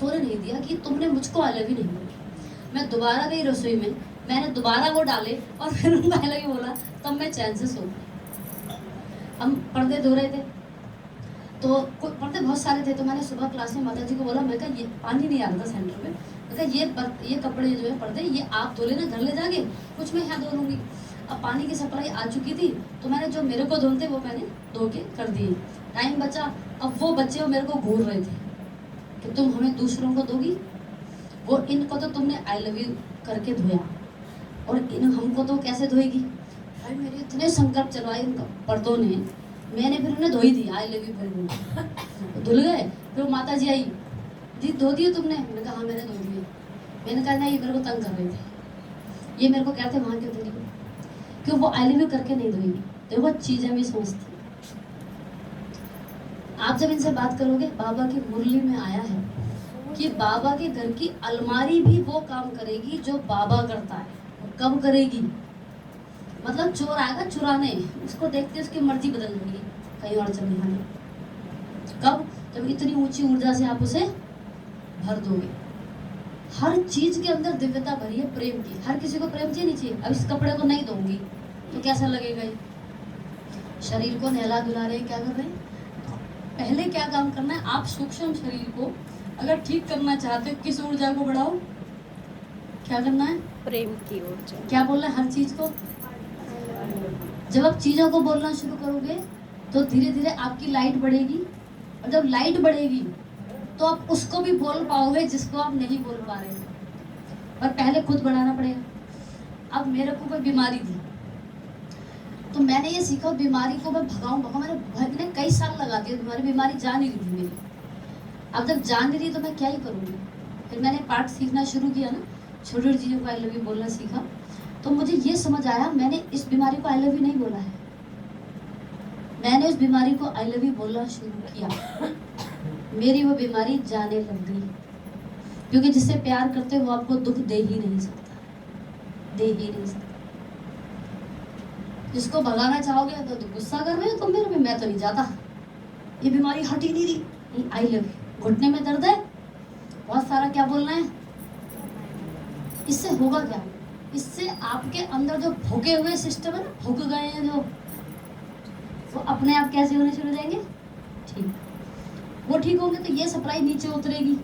सोने नहीं दिया कि तुमने मुझको आई लव यू नहीं बोला। मैं दोबारा गई रसोई में, मैंने दोबारा वो डाले और फिर उनको आई लव यू बोला, तब मैं चैन से सो गई। हम पर्दे धो रहे थे तो पर्दे बहुत सारे थे, तो मैंने सुबह क्लास में माता जी को बोला, मैं कहा ये पानी नहीं आ रहा था सेंटर में, मैं कहा ये कपड़े जो है पर्दे ये आप धो लेना घर ले जाके, कुछ मैं यहाँ धो लूँगी। अब पानी की सप्लाई आ चुकी थी तो मैंने जो मेरे को धोते वो मैंने धो के कर दिए, टाइम बचा। अब वो बच्चे वो मेरे को घूर रहे थे कि तुम हमें दूसरों को दोगी, वो इनको तो तुमने आई लव यू करके धोया और इन हमको तो कैसे धोएगी। भाई मेरे इतने संकल्प चलवाए उनका पर्दों ने, मैंने फिर उन्हें धो ही दी आई लव यू बोल, धुल गए। फिर माता जी आई, दी धो दिए तुमने? मैंने कहा हाँ मैंने धो दिए। मैंने कहा नहीं, मेरे को तंग कर रहे थे, ये मेरे को कहते वहाँ क्यों धोनी, क्यों वो आई लव यू करके नहीं धोएगी। तो वो चीज़ें भी सोचती। आप जब इनसे बात करोगे, बाबा की मुरली में आया है कि बाबा के घर की अलमारी भी वो काम करेगी जो बाबा करता है। कब करेगी? मतलब चोर आएगा चुराने, उसको देखते उसकी मर्जी बदल देगी, कहीं और चले जाने। कब? जब इतनी ऊंची ऊर्जा से आप उसे भर दोगे। हर चीज के अंदर दिव्यता भरी है प्रेम की। हर किसी को प्रेम चाहिए नहीं चाहिए? अब इस कपड़े को नहीं दूंगी तो कैसा लगेगा? ये शरीर को नहला धुला रहे हैं, क्या कर रहे हैं? पहले क्या काम करना है? आप सूक्ष्म शरीर को अगर ठीक करना चाहते हो, किस ऊर्जा को बढ़ाओ? क्या करना है? प्रेम की ऊर्जा। क्या बोलना है? हर चीज को। जब आप चीजों को बोलना शुरू करोगे तो धीरे धीरे आपकी लाइट बढ़ेगी, और जब लाइट बढ़ेगी तो आप उसको भी बोल पाओगे जिसको आप नहीं बोल पा रहे हो। पर पहले खुद बढ़ाना पड़ेगा। अब मेरे को कोई बीमारी थी तो मैंने ये सीखा, बीमारी को मैं भगाऊं। मैंने कई साल लगा दिए, तुम्हारी बीमारी जा नहीं रही थी मेरी। अब जब जान नहीं रही तो मैं क्या ही करूँगी। फिर मैंने पाठ सीखना शुरू किया ना, छोटी छोटी चीज़ों को आई लव यू बोलना सीखा, तो मुझे ये समझ आया मैंने इस बीमारी को आई लव यू नहीं बोला है, मैंने उस बीमारी को आई लव यू बोलना शुरू किया। मेरी वो बीमारी जाने लग गई, क्योंकि जिससे प्यार करते हो वो आपको दुख दे ही नहीं सकता, दे ही नहीं सकता। जिसको भगाना चाहोगे तो गुस्सा कर रहे हो तुम मेरे में, मैं तो नहीं जाता, ये बीमारी हट ही नहीं रही। आई लव यू, घुटने में दर्द है, बहुत सारा क्या बोलना है। इससे होगा क्या? इससे आपके अंदर जो भूखे हुए सिस्टम है ना, भूख गए हैं जो, वो अपने आप कैसे होने शुरू हो जाएंगे? ठीक, वो ठीक होंगे तो ये सप्लाई नीचे उतरेगी,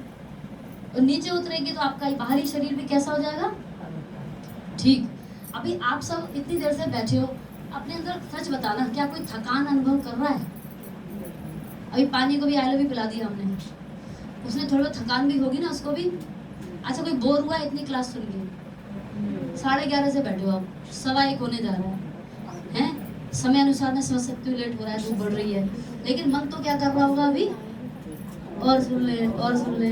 और नीचे उतरेगी तो आपका बाहरी शरीर भी कैसा हो जाएगा? ठीक। अभी आप सब इतनी देर से बैठे हो, अपने अंदर सच बताना, क्या कोई थकान अनुभव कर रहा है? अभी पानी को भी आई लव यू पिला दिया हमने, उसमें थोड़ी बहुत थकान भी होगी ना, उसको भी। अच्छा कोई बोर हुआ इतनी क्लास सुन के? 11:30 से बैठे हो आप, 1:15 होने जा रहा है। समय अनुसार मैं समझ सकती हूँ लेट हो रहा है, धूप बढ़ रही है, लेकिन मन तो क्या कर रहा होगा अभी? और सुन ले और सुन ले।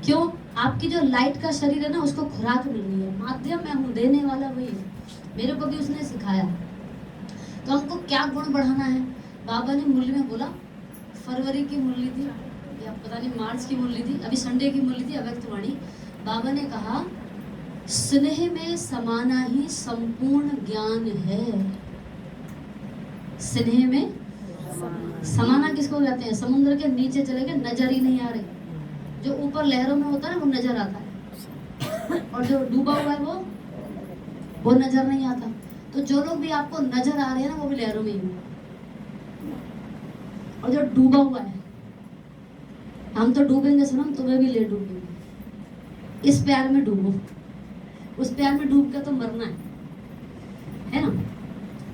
क्यों? आपकी जो लाइट का शरीर है ना, उसको खुराक मिल रही है, माध्यम मैं हूँ, देने वाला वही है। मेरे को भी उसने सिखाया। तो हमको क्या गुण बढ़ाना है? बाबा ने मुरली में बोला, फरवरी की मुरली थी या पता नहीं मार्च की मुरली थी, अभी संडे की मुरली थी, अव्यक्त वाणी। बाबा ने कहा, स्नेह में समाना ही संपूर्ण ज्ञान है। स्नेह में समाना किसको कहते हैं? समुद्र के नीचे चले गए, नजर ही नहीं आ रहे। जो ऊपर लहरों में होता है ना, वो नजर आता है, और जो डूबा हुआ है वो नजर नहीं आता। तो जो लोग भी आपको नजर आ रहे हैं ना, वो भी लहरों में ही हैं, और जो डूबा हुआ है, हम तो डूबेंगे सनम, तुम्हें भी ले डूबेंगे। इस प्यार में डूबो, उस प्यार में डूब के तो मरना है ना?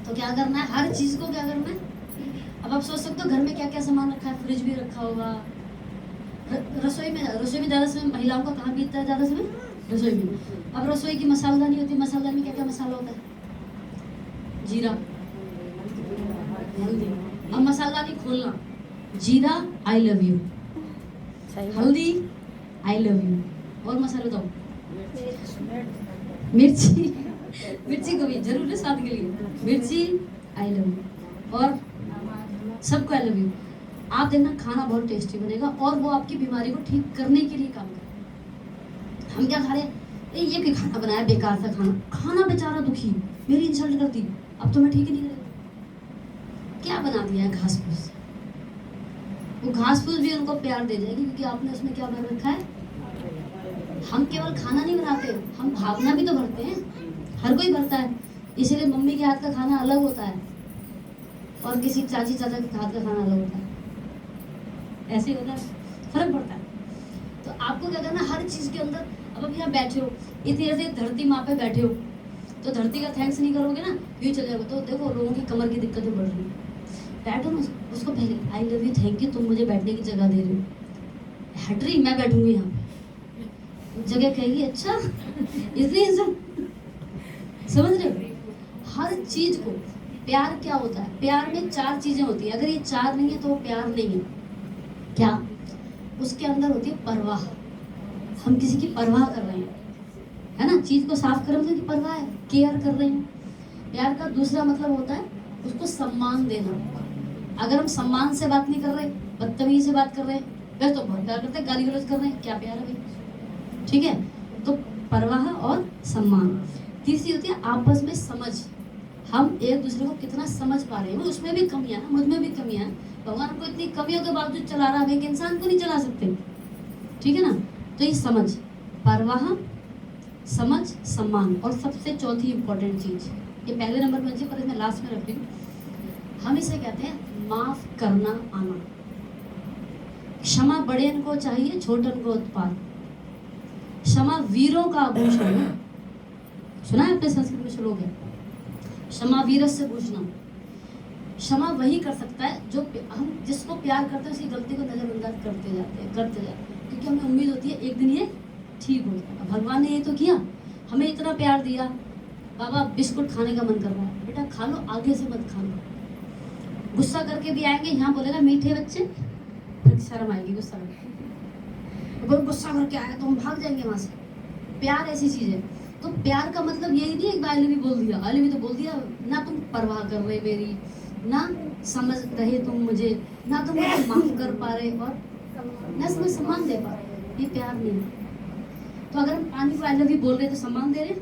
तो क्या करना है? हर चीज को क्या करना है? अब आप सोच सकते हो घर में क्या क्या सामान रखा है, फ्रिज भी रखा होगा, रसोई में ज्यादा समय महिलाओं का कहाँ बीतता है? ज्यादा समय रसोई में। अब रसोई की मसालदानी होती है, मसालदानी में क्या क्या मसाला होता है? जीरा, हल्दी। अब मसालदानी खोलना, जीरा आई लव यू, हल्दी आई लव यू, और मसाले दो, मिर्ची, मिर्ची को भी जरूर है स्वाद के लिए, मिर्ची आई लव यू, और सबको आई लव यू। आप देखना खाना बहुत टेस्टी बनेगा, और वो आपकी बीमारी को ठीक करने के लिए काम करेगा। हम क्या खा रहे हैं? ये भी खाना बनाया बेकार सा खाना, खाना बेचारा दुखी, मेरी इंसल्ट करती, अब तो मैं ठीक ही नहीं करेगा। क्या बना दिया है? घास फूस। वो घास फूस भी उनको प्यार दे जाएगी, क्योंकि आपने उसमें क्या भर रखा है? हम केवल खाना नहीं बनाते, हम भावना भी तो भरते हैं, हर कोई भरता है। इसीलिए मम्मी के हाथ का खाना अलग होता है और किसी चाची चाचा के हाथ का खाना अलग होता है, ऐसे ही होता है, फर्क पड़ता है। तो आपको क्या करना, हर चीज के अंदर, अब यहाँ बैठे हो, इतनी ऐसे धरती माँ पे बैठे हो, तो धरती का थैंक्स नहीं करोगे ना, यूँ चले जाओगे, तो देखो लोगों की कमर की दिक्कतें बढ़ रही है। बैठो ना, उसको पहले I love you, thank you, तुम मुझे बैठने की जगह दे रहे हो। हट रही, मैं बैठूंगी यहाँ पे, जगह कहेगी अच्छा इसलिए समझ रहे हो। हर चीज को, प्यार क्या होता है, प्यार में 4 चीजें होती है, अगर ये 4 नहीं है तो वो प्यार नहीं है। क्या? उसके अंदर होती है परवाह, हम किसी की परवाह कर रहे हैं, है ना, चीज को साफ करने की परवाह है, केयर कर रहे हैं। प्यार का दूसरा मतलब होता है उसको सम्मान देना। अगर हम सम्मान से बात नहीं कर रहे, बदतमीजी से बात कर रहे हैं, वैसे तो बहुत प्यार करते हैं, गाली गलौज कर रहे हैं, क्या प्यार है भाई, ठीक है। तो परवाह और सम्मान। तीसरी होती है आपस में समझ, हम एक दूसरे को कितना समझ पा रहे हैं, उसमें भी कमियां है, मुझ में भी कमियां है, भगवान हमको इतनी कमियों के बावजूद चला रहा है, एक इंसान को नहीं चला सकते, ठीक है ना। तो ये समझ, परवाह, समझ, सम्मान, और सबसे चौथी इंपॉर्टेंट चीज, ये पहले नंबर में है पर इसमें लास्ट में रख रही हूँ, हम इसे कहते हैं माफ करना आना। क्षमा बड़ेन को चाहिए, छोटन को उत्पाद। क्षमा वीरों का आभूषण है, सुना है अपने संस्कृत में श्लोक है, क्षमा वीरस्य भूषणम। क्षमा वही कर सकता है जो हम जिसको प्यार करते हैं, उसकी गलती को नजरअंदाज करते जाते हैं, क्योंकि हमें उम्मीद होती है एक दिन ये ठीक हो जाएगा। भगवान ने ये तो किया, हमें इतना प्यार दिया, बाबा बिस्कुट खाने का मन कर रहा है, बेटा खा लो, आगे से मत खाना। गुस्सा करके भी आएंगे, यहाँ बोलेगा मीठे बच्चे, फिर शर्म आएगी गुस्सा करके, अगर गुस्सा करके आया तो हम भाग जाएंगे वहां से। प्यार ऐसी चीज है। तो प्यार का मतलब यही नहीं एक बार भी बोल दिया, अली भी तो बोल दिया, ना तुम परवाह कर रहे मेरी, ना समझ रहे तुम मुझे, ना तुम मुझे माफ कर पा रहे, और ना तुम्हें सम्मान दे पा रहे, ये प्यार नहीं है। तो अगर हम पानी को आई लव यू बोल रहे तो सम्मान दे रहे,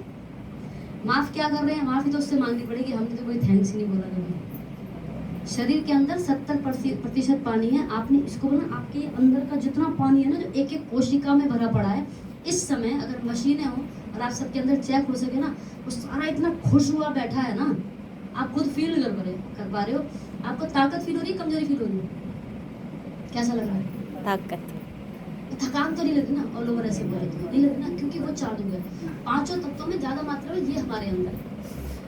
माफ क्या कर रहे हैं, माफी तो उससे मांगनी पड़ेगी, हमने तो कोई थैंक्स ही नहीं बोला कभी। शरीर के अंदर 70% पानी है, आपने इसको बोला, आपके अंदर का जितना पानी है ना, जो एक एक कोशिका में भरा पड़ा है, इस समय अगर मशीनें हो और आप सबके अंदर चेक हो सके ना, वो सारा इतना खुश हुआ बैठा है ना, आप खुद फील कर पा रहे हो, आपको ताकत फील हो रही है, कमजोरी फील हो रही है, कैसा लग रहा है? ताकत। थकान तो नहीं लगी ना, ऑल ओवर ऐसे बोले तो नहीं लगी ना, क्योंकि वो चालू है। 5 तत्वों में ज्यादा मात्रा में ये हमारे अंदर है,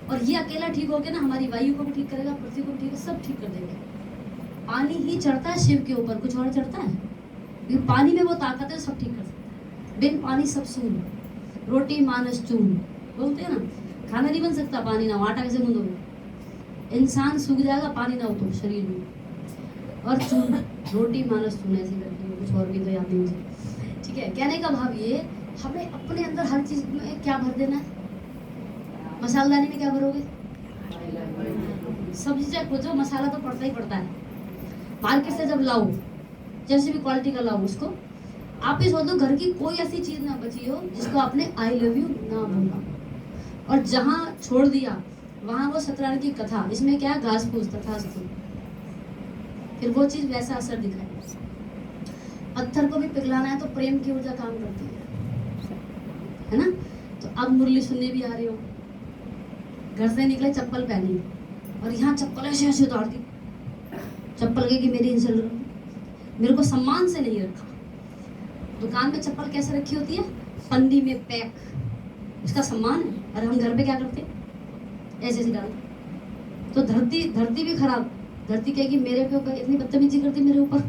और ये अकेला ठीक हो गया ना, हमारी वायु को भी ठीक करेगा, पृथ्वी को ठीक, सब ठीक कर देगा। पानी ही चढ़ता है शिव के ऊपर, कुछ और चढ़ता है? लेकिन पानी में वो ताकत है, सब ठीक कर सकता है। बिन पानी सब सून, रोटी मानस चून, बोलते हैं ना, खाना नहीं बन सकता पानी ना, आटा कैसे गूंदोगे? इंसान सूख जाएगा पानी ना हो तो शरीर में, और चून, रोटी मानस चून, ऐसे करके कुछ और भी तो याद नहीं मुझे, ठीक है। कहने का भाव ये, हमें अपने अंदर हर चीज में क्या भर देना है। मसालदानी में क्या भरोगे? सब्जी चाहे खोजो, मसाला तो पड़ता ही पड़ता है। मार्केट से जब लाओ, जैसे भी क्वालिटी का लाओ उसको, आप ही सोच दो घर की कोई ऐसी चीज ना बची हो जिसको आपने आई लव यू ना बोला, और जहां छोड़ दिया वहां वो सत्यनारायण की कथा, इसमें क्या घास फूस तथास्तु, फिर वो चीज वैसा असर दिखाए। पत्थर को भी पिघलाना है तो प्रेम की ऊर्जा काम करती है ना। तो अब मुरली सुनने भी आ रही हो, घर से निकले चप्पल पहनी, और यहाँ चप्पल ऐसे ऐसे उतार दी, चप्पल के कि मेरी इंसल्ट, मेरे को सम्मान से नहीं रखा। दुकान में चप्पल कैसे रखी होती है? पन्नी में पैक, उसका सम्मान है। और हम घर पे क्या करते हैं? ऐसे ऐसे डाल। तो धरती भी खराब, धरती कहेगी मेरे पे इतनी बदतमीजी करती मेरे ऊपर,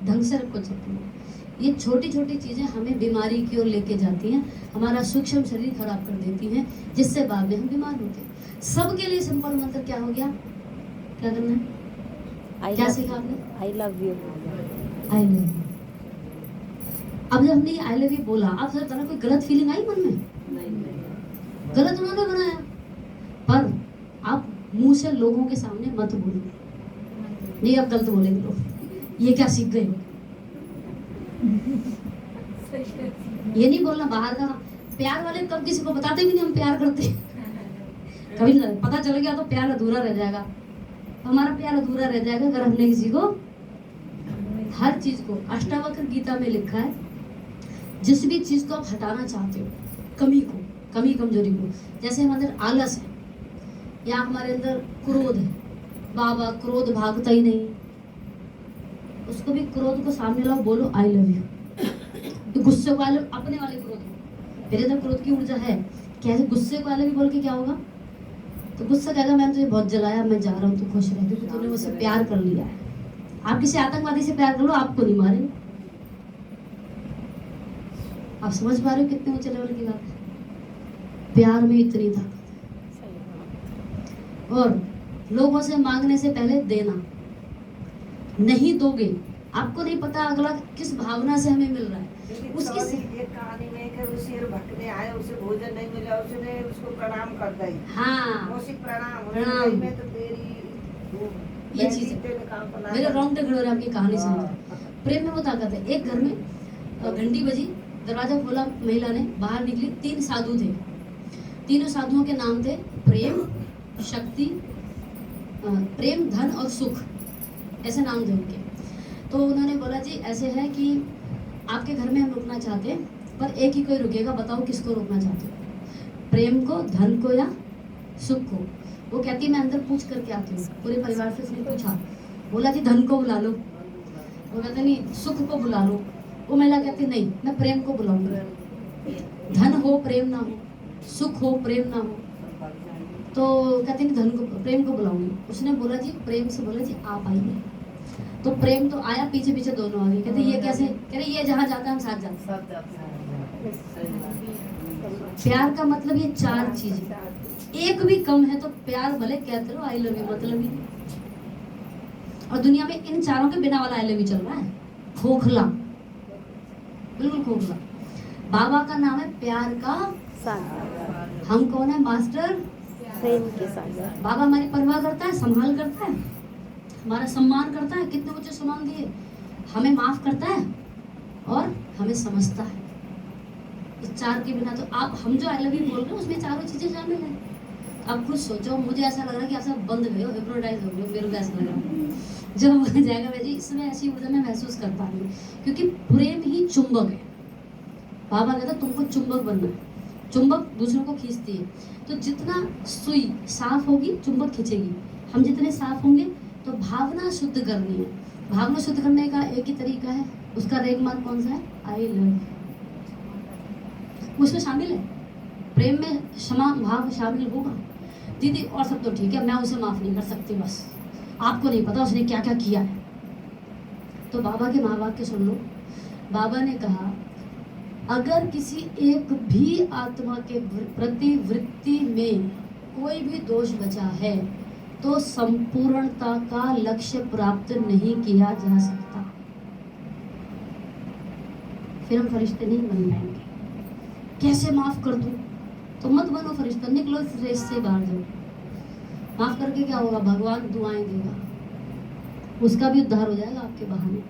ढंग से रखो चप्पल। ये छोटी छोटी चीजें हमें बीमारी की ओर लेके जाती हैं, हमारा सूक्ष्म शरीर खराब कर देती हैं, जिससे बाद में हम बीमार होते हैं। सबके लिए सिंपल मंत्र क्या हो गया? क्या करना है? क्या सीखा आपने? I love you. I love you. अब जब हमने आई लव यू बोला, आप सर तरह कोई गलत फीलिंग आई मन में? गलत उन्होंने बनाया, पर आप मुंह से लोगों के सामने मत बोलो, नहीं अब गलत बोलेंगे लोग, ये क्या सीख गए? ये नहीं बोलना बाहर का। प्यार वाले कब किसी को बताते भी नहीं हम प्यार करते, कभी पता चल गया तो प्यार अधूरा रह जाएगा। हमारा प्यार अधूरा रह जाएगा अगर हमने किसी को हर चीज को, अष्टावक्र गीता में लिखा है जिस भी चीज को आप हटाना चाहते हो, कमी को, कमी कमजोरी को, जैसे हमारे अंदर आलस है या हमारे अंदर क्रोध है, बाबा क्रोध भागता ही नहीं, उसको भी क्रोध को सामने लाओ, बोलो आई लव यू। तो गुस्से वाले अपने वाले क्रोध को, मेरे अंदर क्रोध की ऊर्जा है, कैसे गुस्से वाले भी बोल के क्या होगा, तो गुस्सा कहेगा मैंने तुझे बहुत जलाया, मैं जा रहा हूँ, तू खुश रह, क्योंकि तूने मुझसे प्यार कर लिया है। आप किसी आतंकवादी से प्यार कर लो, आपको नहीं मारेंगे। आप समझ पा रहे हो कितने ऊंचे लेवल की बात है, प्यार में इतनी ताकत है। और लोगों से मांगने से पहले देना, नहीं दोगे आपको नहीं पता अगला किस भावना से हमें मिल रहा है। उसकी एक कहानी में कि वो शेर भटकने आया, उसे भोजन नहीं मिला, उसने उसको प्रणाम कर दी। हाँ, मौसी प्रणाम। प्रणाम। मैं तो तेरी ये चीज मेरे रोंगटे खड़े हो रहे आपकी कहानी सुनकर। प्रेम में वो ताकत है। एक घर में घंटी बजी, दरवाजा खोला, महिला ने बाहर निकली, 3 साधु थे। तीनों साधुओं के नाम थे प्रेम, शक्ति, प्रेम, धन और सुख, ऐसे नाम थे उनके। तो उन्होंने बोला जी ऐसे है कि आपके घर में हम रुकना चाहते हैं, पर एक ही कोई रुकेगा, बताओ किसको रुकना चाहते हो, प्रेम को, धन को या सुख को। वो कहती मैं अंदर पूछ करके आती हूँ। पूरे परिवार से उसने पूछा, बोला जी धन को बुला लो, वो कहते नहीं सुख को बुला लो। वो महिला कहती नहीं मैं प्रेम को बुलाऊंगी, धन हो प्रेम ना हो, सुख हो प्रेम ना हो। तो कहते नहीं धन को, प्रेम को बुलाऊंगी। उसने बोला जी प्रेम से बोला जी आप आइए। तो प्रेम तो आया, पीछे पीछे दोनों आ गए। कहते ये कैसे, कह रहे ये जहाँ जाता है हम साथ जाते हैं। प्यार का मतलब ये 4 चीजें, एक भी कम है तो प्यार भले कहते रहो आई लव यू, मतलब ही नहीं। और दुनिया में इन चारों के बिना वाला आई लव यू चल रहा है, खोखला, बिल्कुल खोखला। बाबा का नाम है प्यार का सागर। हम कौन है मास्टर, प्रेम के सागर। बाबा हमारी परवाह करता है, संभाल करता है, हमारा सम्मान करता है, कितने ऊंचे सम्मान दिए, हमें माफ करता है और हमें समझता है। इस 4 के बिना तो आप, हम जो आई लव यू बोल रहे हैं उसमें चारों चीजें शामिल हैं। आप खुद सोचो, मुझे ऐसा लग रहा है कि आप सब बंद गए हो, हिप्नोटाइज हो गए हो, मेरे को ऐसा लग रहा है। जब हो जाएगा वैसे इसमें ऐसी ऊर्जा मैं महसूस कर पा रही हूँ, क्योंकि प्रेम ही चुंबक है। बाबा कहता तुमको चुंबक बनना है, चुंबक दूसरों को खींचती है। तो जितना सुई साफ होगी चुंबक खींचेगी, हम जितने साफ होंगे। तो भावना शुद्ध करनी है, भावना शुद्ध करने का एक ही तरीका है, उसका रेग मार्क कौन सा है, आई लव, उसमें शामिल है। प्रेम में क्षमा भाव शामिल होगा। दीदी और सब तो ठीक है, मैं उसे माफ नहीं कर सकती, बस आपको नहीं पता उसने क्या क्या किया है। तो बाबा के महावाक्य सुन लो। बाबा ने कहा अगर किसी एक भी आत्मा के प्रति वृत्ति में कोई भी दोष बचा है तो संपूर्णता का लक्ष्य प्राप्त नहीं किया जा सकता। फिर हम फरिश्ते नहीं बन पाएंगे। कैसे माफ कर दूं? तो मत बनो फरिश्ता, निकलो इस रेस से बाहर जाओ। माफ करके क्या होगा, भगवान दुआएं देगा, उसका भी उद्धार हो जाएगा आपके बहाने।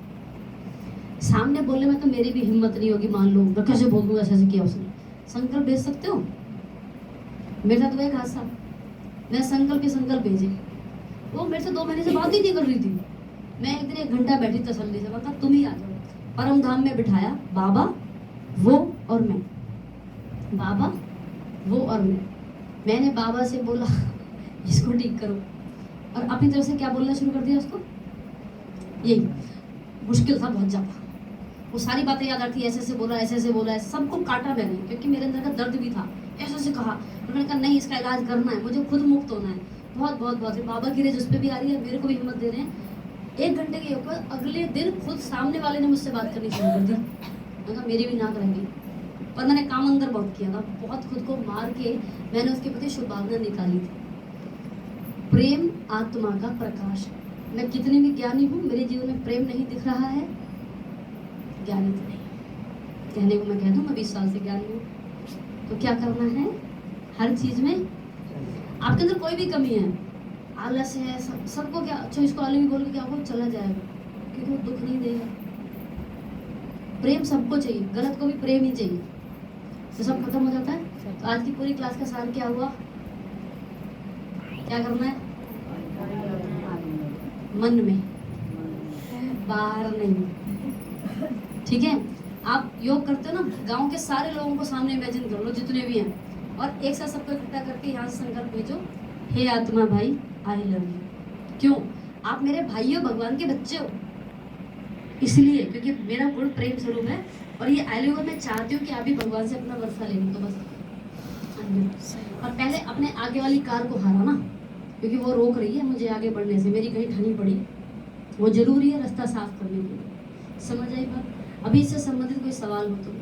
सामने बोलने में तो मेरी भी हिम्मत नहीं होगी, मान लो मैं कैसे बोल दूंगा ऐसे किया उसने। संकल्प भेज सकते हो, मेरे साथ हुआ एक हादसा, मैं संकल्प भेजे, वो मेरे से 2 महीने से बात ही नहीं कर रही थी। मैं एक दिन 1 घंटा बैठी तसल्ली से, कहा तुम ही आ जाओ। परम धाम में बिठाया, बाबा वो और मैं, बाबा वो और मैंने बाबा से बोला इसको ठीक करो, और अपनी तरफ से क्या बोलना शुरू कर दिया उसको। यही मुश्किल था बहुत ज़्यादा, वो सारी बातें याद आती, ऐसे बोला, ऐसे बोला, ऐसे सबको काटा मैंने, क्योंकि मेरे अंदर का दर्द भी था। ऐसे कहा, उन्होंने कहा नहीं इसका इलाज करना है, मुझे खुद मुक्त होना है। बहुत बहुत बहुत बाबा की रेज उस पर भी आ रही है, मेरे को भी हिम्मत दे रहे हैं। 1 घंटे के ऊपर अगले दिन खुद सामने वाले ने मुझसे बात करनी शुरू कर दी। मैंने कहा मेरी भी नाक रह गई, पर मैंने काम अंदर बहुत किया था, बहुत खुद को मार के मैंने उसके प्रति शुभ भावना निकाली थी। प्रेम आत्मा का प्रकाश है। मैं कितनी भी ज्ञानी हूँ, मेरे जीवन में प्रेम नहीं दिख रहा है, ज्ञानी तो नहीं। कहने को मैं कह दूँ मैं 20 साल से ज्ञानी हूँ, तो क्या करना है, हर चीज में आपके अंदर कोई भी कमी है, आलस है, सबको क्या अच्छा इसको आलू भी बोल के क्या हो चला जाएगा, क्योंकि वो दुख नहीं देगा। प्रेम सबको चाहिए, गलत को भी प्रेम ही चाहिए, तो सब खत्म हो जाता है। तो आज की पूरी क्लास का सार क्या हुआ, क्या करना है, मन में, बाहर नहीं। ठीक है, आप योग करते हो ना, गांव के सारे लोगों को सामने इमेजिन कर लो जितने भी हैं, और एक साथ सबको इकट्ठा करके यहाँ से संकल्प भेजो, हे आत्मा भाई आई लव यू। क्यों? आप मेरे भाई हो, भगवान के बच्चे हो, इसलिए क्योंकि मेरा गुण प्रेम स्वरूप है। और ये आई लव यू मैं चाहती हूँ कि आप भी भगवान से अपना वर्षा ले लो, तो बस। और पहले अपने आगे वाली कार को हारा ना, क्योंकि वो रोक रही है मुझे आगे बढ़ने से, मेरी कहीं ठनी पड़ी, वो जरूरी है रास्ता साफ करने के लिए। समझ आई बात? अभी इससे संबंधित कोई सवाल हो तो